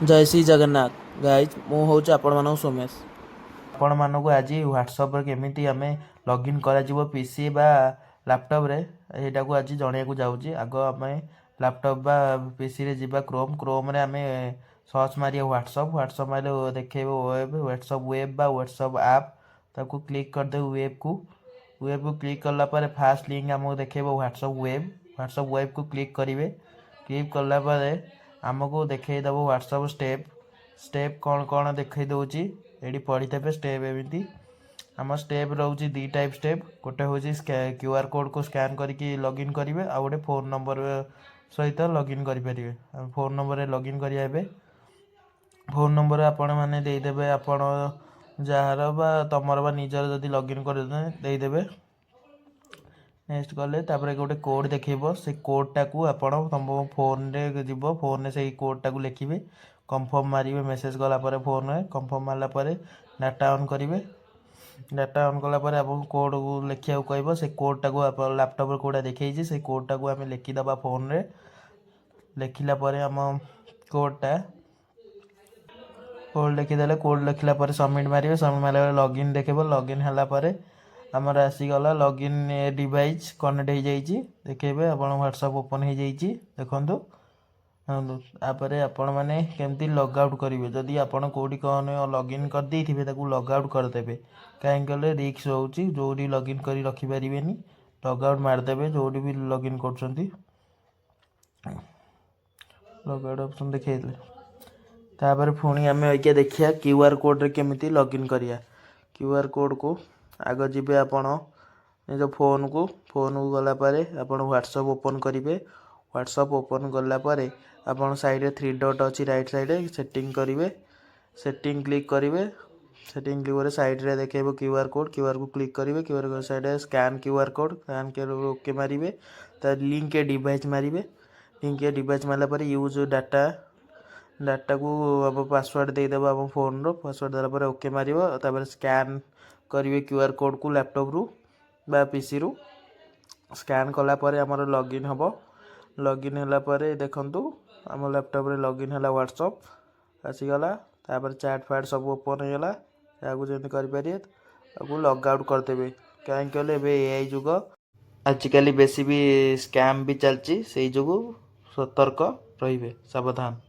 जय श्री जगन्नाथ गाइज मु हूँ आपण मान सोमेश आपण मानक आज व्हाट्सअप केमी आम लॉगिन कर पीसी बा लैपटॉप रे यहाँ को आज जनवाक जाऊँगी आग आम लैपटॉप बा पीसी रे जीवा क्रोम रे आम सर्च मारिया व्हाट्सअप मारे देखे वेब व्हाट्सअप वेब बा व्हाट्सअप ऐप ताको क्लिक करदे वेब को क्लिक कला फास्ट लिंक आमको देखे व्हाट्सअप वेब को क्लिक करेंगे क्लिक कला आमको देखईदेव व्हाट्सअप स्टेप कौन कौन देखई दूची ये पढ़ीथे स्टेप एमती आम स्टेप रोचे दी टाइप स्टेप गोटे हूँ क्यूआर कोड को स्कैन करके लॉगिन करेंगे आ गए फोन नंबर सहित लॉगिन करेंगे फोन नंबर लॉगिन करेंगे फोन नंबर आपण मैंने देदेवे आपण जार बा तुमर बा निजर जदि लॉगिन कर देदेवे नेक्स्ट कले गोटे कोड देखो से कोडटा को आपण तुम फोन रे जीव फोन रे से कोडटा को लिखे कंफर्म मारे मेसेज गलापर फोन में कंफर्म मारापर डाटा ऑन करेंगे डाटा ऑन कलापर आप कोड को लिखा कह से कोडटा को आप लैपटॉप कोडा देखी से कोडटा को आम लिखिदबा फोन रे लिखला आम कोडटा कोड लिखिदेले कोड लिखला सबमिट मारे सबमिट मारे लॉगिन देखेब लॉगिन है आमर आसीगला लॉगिन डिवाइस कनेक्ट हो जाइए देखेबे आपण व्हाट्सएप ओपन हो जाइए देखो तापर आपण मैंने केमती लॉग आउट करेंगे जदि आपण कौटी कौन लॉगिन कर देइथिबे ताकू लॉग आउट करदेवे कहीं कहले रिक्स होची जोडी लॉगिन करी रखी परिबेनी लॉग आउट मारदेवे जोडी भी लॉगिन करछंती लॉग आउट ऑप्शन देखैले तापर पुणी आम आज्ञा देखिया क्यूआर कोड रे केमिति लॉगिन करिया क्यूआर कोड को आग जीवे आपण निज फोन को गला आपण व्हाट्सएप ओपन करेंगे व्हाट्सएप ओपन गलापर आपण साइड थ्री डॉट अच्छी राइट साइड सेटिंग करेंगे सेटिंग क्लिक करेंगे सेटिंग क्लिक करे साइड रे देखेबो क्यूआर को क्लिक करेंगे QR code side scan QR code scan कर ओके मारिबे त लिंक के डिवाइस मारिबे लिंक के डिवाइस मारला यूज डाटा को अब पासवर्ड देदेव आप फोन रो पासवर्ड देला ओके मार स्कैन करेंगे क्यूआर कोड को लैपटॉप रु बा पीसी रु स्कैन कलापर आमर लॉगिन हम लॉगिन है देखु आम लैपटॉप रे लॉगिन है व्हाट्सअप आसीगला तापर चैट फैट सब ओपन होगा यहाँ जमी करें लॉग आउट करदेवे कहीं कहले एआई जुग आजिकल बेसी भी स्कैम भी चलती से जो सतर्क रे सावधान।